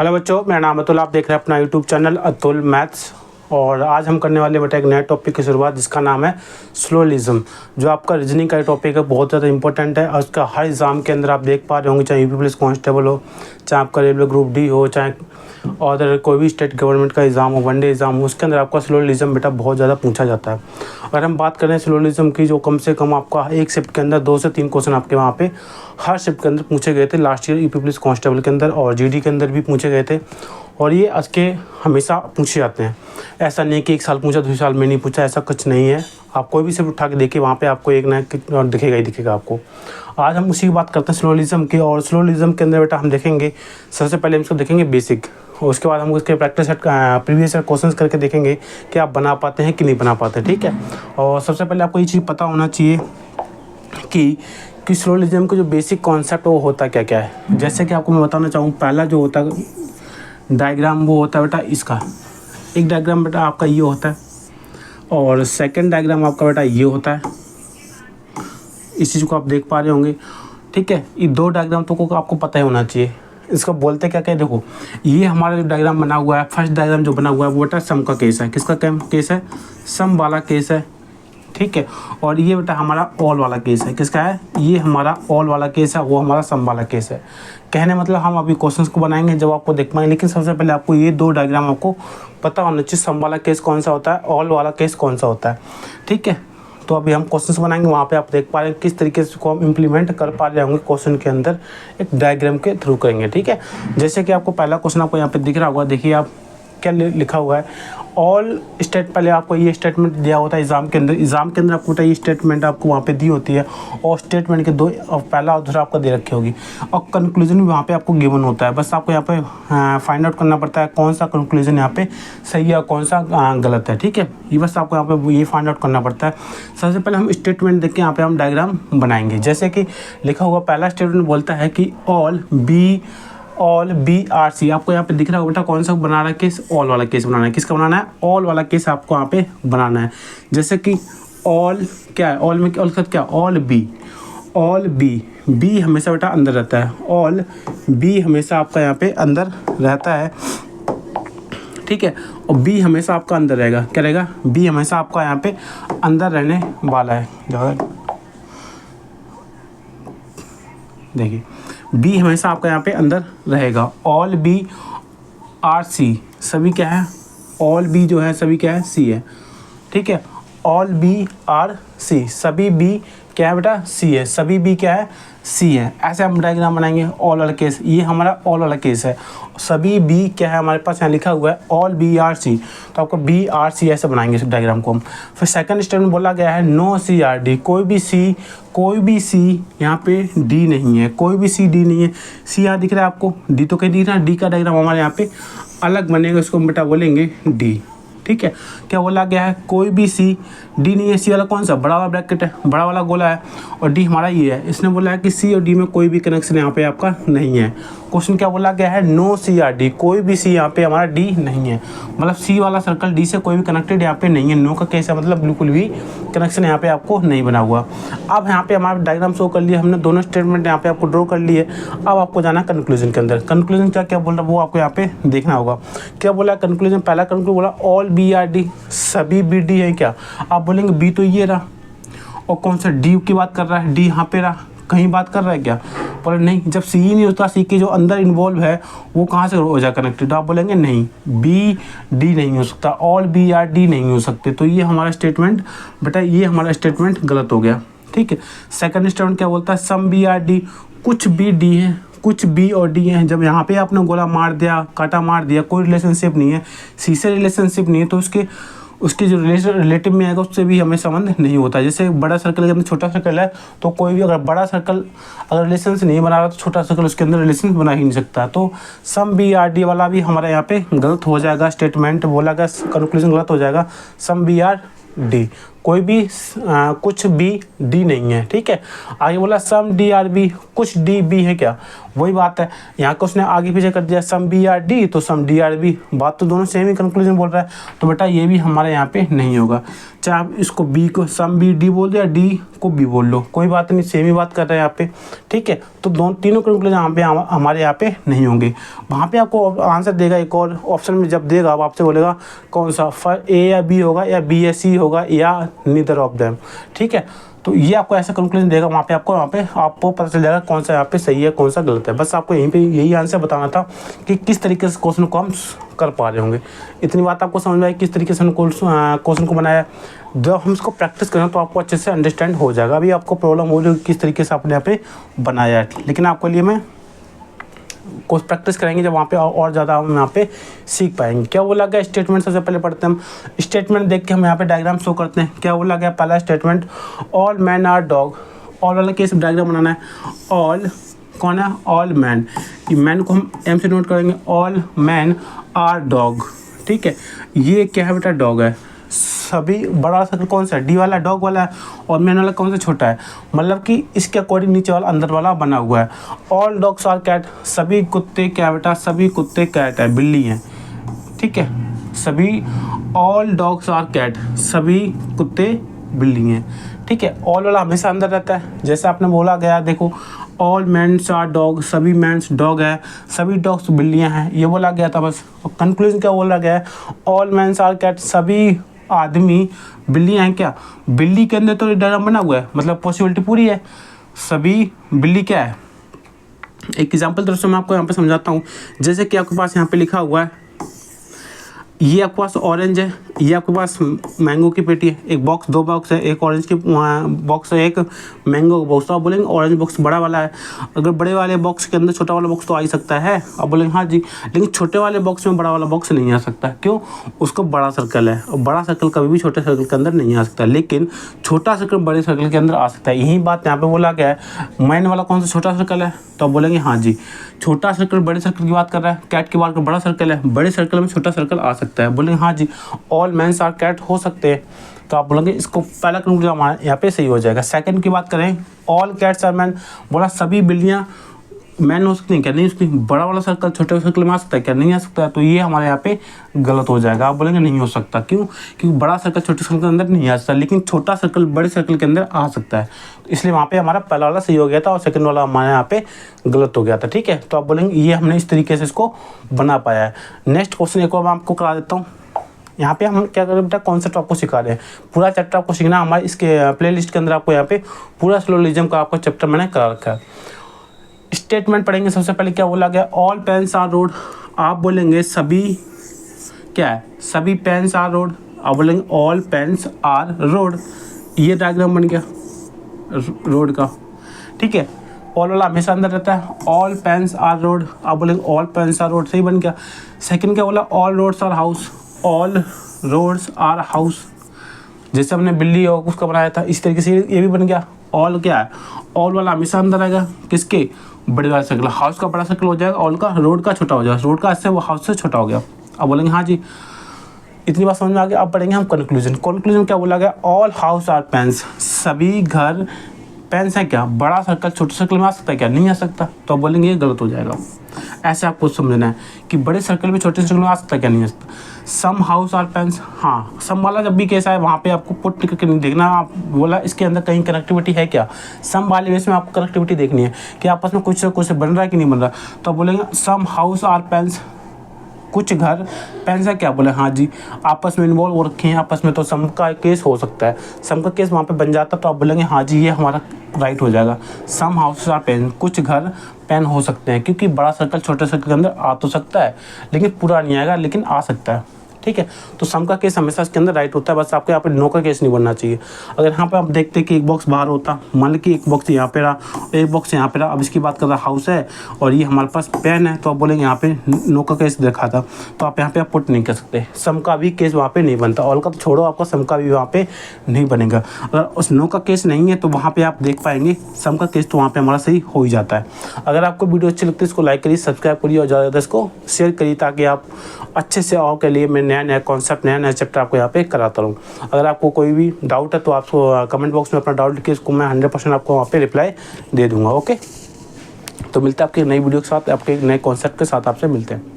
Hello बच्चों, मेरा नाम अतुल। आप देख रहे हैं अपना यूट्यूब चैनल अतुल मैथ्स। और आज हम करने वाले बेटा एक नए टॉपिक की शुरुआत, जिसका नाम है स्लोलिज्म। जो आपका रीजनिंग का टॉपिक है, बहुत ज़्यादा इंपॉर्टेंट है। और उसका हर एग्ज़ाम के अंदर आप देख पा रहे होंगे, चाहे यूपी पुलिस कांस्टेबल हो, चाहे आपका रेलवे ग्रुप डी हो, चाहे और कोई भी स्टेट गवर्नमेंट का एग्ज़ाम हो, वनडे एग्ज़ाम हो, उसके अंदर आपका स्लोलिज्म बेटा बहुत ज़्यादा पूछा जाता है। अगर हम बात करें स्लोलिज्म की, जो कम से कम आपका एक शिफ्ट के अंदर 2 से 3 क्वेश्चन आपके वहाँ पे हर शिफ्ट के अंदर पूछे गए थे। Last year UP police constable के अंदर और जीडी के अंदर भी पूछे गए थे। और ये आज के हमेशा पूछे जाते हैं। ऐसा नहीं कि एक साल पूछा, दूसरे साल में नहीं पूछा, ऐसा कुछ नहीं है। आप कोई भी सिर्फ उठा के देखिए, वहाँ पे आपको एक ना दिखेगा ही दिखेगा आपको। आज हम उसी की बात करते हैं स्लोलिज्म की। और स्लोलिज्म के अंदर बेटा हम देखेंगे, सबसे पहले हम इसको देखेंगे बेसिक, और उसके बाद हम उसके प्रैक्टिस प्रीवियस क्वेश्चंस करके देखेंगे कि आप बना पाते हैं कि नहीं बना पाते। ठीक है। और सबसे पहले आपको ये चीज़ पता होना चाहिए कि स्लोलिज्म का जो बेसिक कॉन्सेप्ट वो होता क्या क्या है। जैसे कि आपको मैं बताना चाहूँ, पहला जो होता है डायग्राम, वो होता है बेटा इसका। एक डायग्राम बेटा आपका ये होता है, और सेकंड डायग्राम आपका बेटा ये होता है। इस चीज़ को आप देख पा रहे होंगे। ठीक है। ये दो डायग्राम तो को आपको पता ही होना चाहिए। इसको बोलते क्या क्या, देखो ये हमारा जो डायग्राम बना हुआ है, फर्स्ट डायग्राम जो बना हुआ है वो बेटा सम का केस है। किसका केस है? सम वाला केस है। ठीक है। और ये बेटा हमारा ऑल वाला केस है। किसका है? ये हमारा ऑल वाला केस है, वो हमारा सम वाला केस है। कहने मतलब हम अभी क्वेश्चंस को बनाएंगे जब आपको देख पाएंगे, लेकिन सबसे पहले आपको ये दो डायग्राम आपको पता होना चाहिए। सम वाला केस कौन सा होता है, ऑल वाला केस कौन सा होता है। ठीक है। तो अभी हम क्वेश्चंस बनाएंगे, वहाँ पे आप देख पा रहे हैं किस तरीके से को हम इम्प्लीमेंट कर पा रहे होंगे क्वेश्चन के अंदर, एक डायग्राम के थ्रू करेंगे। ठीक है। जैसे कि आपको पहला क्वेश्चन आपको यहाँ पे दिख रहा होगा, देखिए आप क्या लिखा हुआ है। ऑल स्टेट, पहले आपको ये स्टेटमेंट दिया होता है एग्जाम के अंदर आपको ये स्टेटमेंट आपको वहाँ पे दी होती है। और स्टेटमेंट के दो, पहला और दूसरा आपको दे रखी होगी, और कंक्लूजन भी वहाँ पे आपको गिवन होता है। बस आपको यहाँ पे फाइंड आउट करना पड़ता है कौन सा कंक्लूजन यहाँ पे सही है और कौन सा गलत है। ठीक है। ये बस आपको यहाँ पे ये फाइंड आउट करना पड़ता है। सबसे पहले हम स्टेटमेंट देख के यहाँ पे हम डायग्राम बनाएंगे। जैसे कि लिखा हुआ पहला स्टेटमेंट बोलता है कि ऑल बी आर सी। आपको यहाँ पे दिख रहा होगा बेटा कौन सा बनाना है केस, ऑल वाला केस बनाना है। किसका बनाना है? ऑल वाला केस आपको यहाँ पे बनाना है। जैसे कि ऑल क्या है, ऑल में ऑल का क्या, ऑल बी हमेशा बेटा अंदर रहता है। ऑल बी हमेशा आपका यहाँ पे अंदर रहता है। ठीक है। और बी हमेशा आपका अंदर रहेगा। क्या रहेगा? बी हमेशा आपका यहाँ पे अंदर रहने वाला है। देखिए बी हमेशा आपका यहाँ पे अंदर रहेगा। ऑल बी आर सी, सभी क्या है? ऑल बी जो है सभी क्या है? सी है। ठीक है। ऑल बी आर सी, सभी बी क्या है बेटा? सी है। सभी बी क्या है? सी है। ऐसे हम डायग्राम बनाएंगे। ऑल वाला केस, ये हमारा ऑल वाला केस है। सभी बी क्या है हमारे पास यहाँ लिखा हुआ है, ऑल बी आर सी। तो आपको बी आर सी ऐसे बनाएंगे इस डायग्राम को हम। फिर सेकंड स्टेटमेंट बोला गया है नो सी आर डी, कोई भी सी यहाँ पे डी नहीं है। कोई भी सी डी नहीं है। सी आर दिख रहा है आपको, डी तो कहीं दिख रहा है। डी का डायग्राम हमारे यहाँ पे अलग बनेगा, इसको हम बेटा बोलेंगे डी। ठीक है। क्या बोला गया है? कोई भी सी डी नहीं है। सी वाला कौन सा? बड़ा वाला ब्रैकेट है, बड़ा वाला गोला है, और डी हमारा ये है। इसने बोला है कि सी और डी में कोई भी कनेक्शन यहाँ पे आपका नहीं है। क्वेश्चन क्या बोला गया है? नो सी आर डी, कोई भी सी यहाँ पे हमारा डी नहीं है। मतलब सी वाला सर्कल डी से कोई भी कनेक्टेड यहाँ पे नहीं है। नो का केस है, मतलब बिल्कुल भी कनेक्शन यहाँ पे आपको नहीं बना हुआ। अब यहाँ पे हमारा डायग्राम शो कर लिया हमने, दोनों स्टेटमेंट यहाँ पे आपको ड्रॉ कर लिए। अब आपको जाना कंक्लूजन के अंदर। कंक्लूजन क्या बोल रहा है वो आपको यहाँ पे देखना होगा। क्या बोला कंक्लूजन? पहला कंक्लूजन बोला ऑल बी आर डी, सभी बी डी है। क्या आप बोलेंगे? बी तो ये रहा, और कौन सा डी की बात कर रहा है? डी यहाँ पे रहा, कहीं बात कर रहा है क्या? बोले नहीं, जब सी ही नहीं होता, सी के जो अंदर इन्वॉल्व है वो कहाँ से हो जाए कनेक्टेड? आप बोलेंगे नहीं, बी डी नहीं हो सकता, ऑल बी आर डी नहीं हो सकते। तो ये हमारा स्टेटमेंट बेटा, ये हमारा स्टेटमेंट गलत हो गया। ठीक है। सेकंड स्टेटमेंट क्या बोलता है? सम बी आर डी, कुछ भी डी है, कुछ बी और डी है। जब यहाँ पे आपने गोला मार दिया, कांटा मार दिया, कोई रिलेशनशिप नहीं है, सी से रिलेशनशिप नहीं है, तो उसके जो रिलेटिव में आएगा उससे भी हमें संबंध नहीं होता। जैसे बड़ा सर्कल के अंदर छोटा सर्कल है, तो कोई भी अगर बड़ा सर्कल अगर रिलेशन से नहीं बना रहा तो छोटा सर्कल उसके अंदर रिलेशन बना ही नहीं सकता। तो सम बी आर डी वाला भी हमारे यहाँ पे गलत हो जाएगा। स्टेटमेंट बोला गया, कंक्लूजन गलत हो जाएगा। सम बी आर डी, कोई भी कुछ बी डी नहीं है, ठीक है। आगे बोला सम डी आर बी, कुछ डी बी है क्या, वही बात है। यहाँ को उसने आगे पीछे कर दिया, सम बी आर डी तो सम डी आर बी, बात तो दोनों सेम ही कंक्लूजन बोल रहा है, तो बेटा ये भी हमारे यहाँ पे नहीं होगा। चाहे आप इसको बी को सम बी डी बोल दो या डी को बी बोल लो, कोई बात नहीं, सेम ही बात कर रहे हैं यहाँ पे, ठीक है। तो दोनों तीनों कंक्लूजन यहाँ पे हमारे यहाँ पे नहीं होंगे। वहाँ पे आपको आंसर देगा एक और ऑप्शन में, जब देगा आपसे बोलेगा कौन सा ए या बी होगा या बी या सी होगा या नीदर ऑफ देम, ठीक है। तो ये आपको ऐसा कंक्लूजन देगा, वहाँ पे आपको पता चल जाएगा कौन सा यहाँ पे सही है कौन सा गलत है। बस आपको यहीं पे यही आंसर बताना था कि किस तरीके से क्वेश्चन को हम कर पा रहे होंगे। इतनी बात आपको समझ में आई किस तरीके से हम क्वेश्चन को बनाया। जब हम इसको प्रैक्टिस करें तो आपको अच्छे से अंडरस्टैंड हो जाएगा। अभी आपको प्रॉब्लम हो रही है किस तरीके से आपने यहाँ पे बनाया है, लेकिन आपके लिए मैं कुछ प्रैक्टिस करेंगे जब वहाँ पे और ज़्यादा हम यहाँ पे सीख पाएंगे। क्या बोला गया स्टेटमेंट, सबसे पहले पढ़ते हैं हम स्टेटमेंट, देख के हम यहाँ पे डायग्राम शो करते हैं। क्या बोला गया पहला statement, all man are dog, all वाला केस डायग्राम बनाना है। ऑल कौन है, ऑल मैन, मैन को हम एम से नोट करेंगे, ऑल मैन आर डॉग, ठीक है। ये क्या है बेटा, डॉग है। सभी बड़ा सर्कल कौन सा है, डी वाला डॉग वाला है, और मैन वाला कौन सा छोटा है, मतलब कि इसके अकॉर्डिंग नीचे वाला अंदर वाला बना हुआ है। ऑल डॉग्स आर कैट, सभी कुत्ते क्या बेटा, सभी कुत्ते कैट है, बिल्ली हैं, ठीक है। सभी ऑल डॉग्स आर कैट, सभी कुत्ते बिल्ली हैं, ठीक है। ऑल वाला हमेशा अंदर रहता है, जैसे आपने बोला गया, देखो ऑल मैन्स आर डॉग, सभी मैन्स डॉग है, सभी डॉग्स बिल्लियाँ हैं, ये बोला गया था बस। कंक्लूजन क्या बोला गया है, ऑल मैन्स आर कैट, सभी आदमी बिल्लियाँ हैं क्या, बिल्ली के अंदर तो डायग्राम बना हुआ है, मतलब पॉसिबिलिटी पूरी है, सभी बिल्ली क्या है। एक एग्जांपल तरफ से मैं आपको यहाँ पे समझाता हूँ। जैसे कि आपके पास यहाँ पे लिखा हुआ है, ये आपके पास ऑरेंज है, ये आपके पास मैंगो की पेटी है, एक बॉक्स, दो बॉक्स है, एक ऑरेंज की बॉक्स है, एक मैंगो का बॉक्स। तो आप बोलेंगे ऑरेंज बॉक्स बड़ा वाला है, अगर बड़े वाले बॉक्स के अंदर छोटा वाला बॉक्स तो आ ही सकता है, आप बोलेंगे हाँ जी, लेकिन छोटे वाले बॉक्स में बड़ा वाला बॉक्स नहीं आ सकता, क्यों, उसको बड़ा सर्कल है, और बड़ा सर्कल कभी भी छोटे सर्कल के अंदर नहीं आ सकता, लेकिन छोटा सर्कल बड़े सर्कल के अंदर आ सकता है। यही बात यहाँ पे बोला गया है। मैन वाला कौन सा छोटा सर्कल है, तो आप बोलेंगे हाँ जी, छोटा सर्कल बड़े सर्कल की बात कर रहा है, कैट की बात कर, बड़ा सर्कल है, बड़े सर्कल में छोटा सर्कल आ सकता है, बोलेंगे हाँ जी, ऑल मैन्स आर कैट हो सकते हैं। तो आप बोलेंगे इसको पहला कंक्लूजन हमारे यहाँ पे सही हो जाएगा। सेकंड की बात करें, ऑल कैट्स आर मैन, बोला सभी बिल्लियाँ मैन हो सकती हैं क्या, नहीं हो सकती, बड़ा वाला सर्कल छोटे सर्कल में आ सकता है क्या, नहीं आ सकता है, तो ये हमारे यहाँ पे गलत हो जाएगा। आप बोलेंगे नहीं हो सकता, क्यों, क्योंकि बड़ा सर्कल छोटे सर्कल के अंदर नहीं आ सकता, लेकिन छोटा सर्कल बड़े सर्कल के अंदर आ सकता है, तो इसलिए वहाँ पे हमारा पहला वाला सही हो गया था और सेकंड वाला हमारे यहाँ पे गलत हो गया था, ठीक है। तो आप बोलेंगे ये हमने इस तरीके से इसको बना पाया है। नेक्स्ट क्वेश्चन एक और मैं आपको करा देता हूँ। यहाँ पे हम क्या करें बेटा, कॉन्सेप्ट आपको सिखा रहे हैं, पूरा चैप्टर आपको सीखना हमारे इसके प्लेलिस्ट के अंदर, आपको यहाँ पे पूरा स्लोलिज्म का आपको चैप्टर मैंने करा रखा है। स्टेटमेंट पढ़ेंगे, सबसे पहले क्या बोला गया, ऑल पेन्स आर रोड, आप बोलेंगे सभी क्या है, सभी पेन्स आर रोड, आप बोलेंगे ऑल पेन्स आर रोड, ये डायग्राम बन गया रोड का, ठीक है। ऑल वाला हमेशा अंदर रहता है, ऑल पेन्स आर रोड, आप बोलेंगे ऑल पेन्स आर रोड, सही बन गया। सेकंड क्या बोला, all roads are house, all roads are house, जैसे हमने बिल्ली और उसका बनाया था इस तरीके से ये भी बन गया। ऑल क्या है, ऑल वाला हमेशा अंदर आएगा, किसके, बड़े वाले सर्कल, हाउस का बड़ा सर्कल हो जाएगा, ऑल का रोड का छोटा हो जाएगा, रोड का इससे वो हाउस से छोटा हो गया। अब बोलेंगे हाँ जी, इतनी बात समझ में आ गई। अब पढ़ेंगे हम कंक्लूजन। कंक्लूजन क्या बोला गया, ऑल हाउस आर पेन्स, सभी घर पेन्स है क्या, बड़ा सर्कल छोटे सर्कल में आ सकता है क्या, नहीं आ सकता, तो आप बोलेंगे ये गलत हो जाएगा। ऐसे आपको समझना है कि बड़े सर्कल में छोटे सर्कल में आ सकता है क्या, नहीं आ सकता। सम हाउस आर पेन्स, हाँ सम वाला जब भी केस आए वहाँ पे आपको पुट करके नहीं देखना, आप बोला इसके अंदर कहीं कनेक्टिविटी है क्या, सम वाले बेस में आपको कनेक्टिविटी देखनी है कि आपस में कुछ बन रहा है कि नहीं बन रहा, तो आप बोलेंगे सम हाउस आर पेन्स, कुछ घर पेन्स है क्या, बोले हाँ जी, आपस में इन्वॉल्व हो रखे हैं आपस में, तो सम का केस हो सकता है, सम का केस वहाँ पे बन जाता, तो आप बोलेंगे हाँ जी ये हमारा राइट हो जाएगा। सम हाउसेस आर पेन, कुछ घर पेन हो सकते हैं, क्योंकि बड़ा सर्कल छोटे सर्कल के अंदर आ तो सकता है लेकिन पूरा नहीं आएगा, लेकिन आ सकता है, ठीक है। तो सम का केस हमेशा इसके अंदर राइट होता है, बस आपको यहाँ पे नो का केस नहीं बनना चाहिए। अगर यहाँ पे आप देखते हैं कि एक बॉक्स बाहर होता, मान ली कि एक बॉक्स यहाँ पे रहा, एक बॉक्स यहाँ पे रहा, अब इसकी बात कर रहा हाउस है और ये हमारे पास पेन है, तो आप बोलेंगे यहाँ पे नो का केस देखा था, तो आप यहाँ पे आप पुट नहीं कर सकते, सम का भी केस वहाँ पे नहीं बनता, ऑल का तो छोड़ो, आपका सम का भी वहाँ पे नहीं बनेगा। अगर उस नो का केस नहीं है तो वहाँ पे आप देख पाएंगे सम का केस तो वहाँ पे हमारा सही हो ही जाता है। अगर आपको वीडियो अच्छी लगती है इसको लाइक करिए, सब्सक्राइब करिए और ज़्यादा इसको शेयर करिए, ताकि आप अच्छे से और के लिए मैं नया नया कॉन्सेप्ट, नया नया चैप्टर आपको यहाँ पे कराता रहूँ। अगर आपको कोई भी डाउट है तो आपको कमेंट बॉक्स में अपना डाउट लिखिए, इसको मैं 100% आपको वहाँ पे रिप्लाई दे दूँगा। ओके, तो मिलते हैं आपकी नई वीडियो के साथ, आपके नए कॉन्सेप्ट के साथ आपसे मिलते हैं।